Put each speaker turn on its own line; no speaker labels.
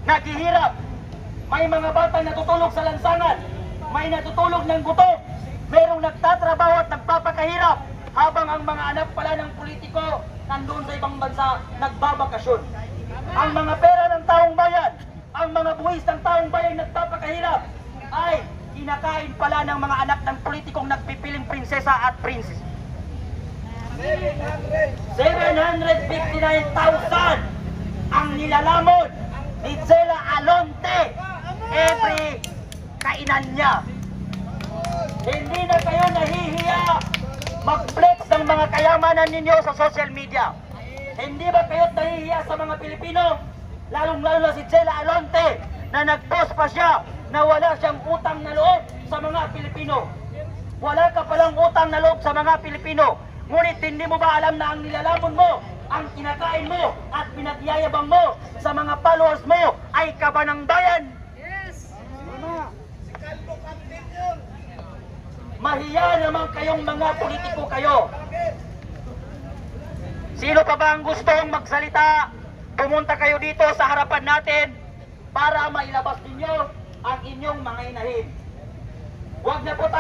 naghihirap. May mga batang natutulog sa lansangan. May natutulog ng gutom. Merong nagtatrabaho at nagpapakahirap. Habang ang mga anak pala ng politiko nandun sa ibang bansa nagbabakasyon. Ang mga pera ng taong bayan, ang mga buwis ng taong bayan nagpapakahirap ay kinakain pala ng mga anak ng politikong nagpipiling prinsesa at princess. 759,000 ang nilalamon ni Zela Alonte every kainan niya. Hindi na kayo nahihiya mag-flex ng mga kayamanan ninyo sa social media. Hindi ba kayo nahihiya sa mga Pilipino? Lalong-lalo na si Zela Alonte na nag-post pa siya na wala siyang utang na loob sa mga Pilipino. Wala ka palang utang na loob sa mga Pilipino. Ngunit hindi mo ba alam na ang nilalamon mo, ang kinakain mo at pinagyayabang mo sa mga followers mo ay kaba ng bayan?
Yes!
Mahiya naman kayong mga politiko kayo. Sino pa ba ang gustong magsalita? Pumunta kayo dito sa harapan natin para mailabas ninyo ang inyong mga inahin. Huwag na po tayo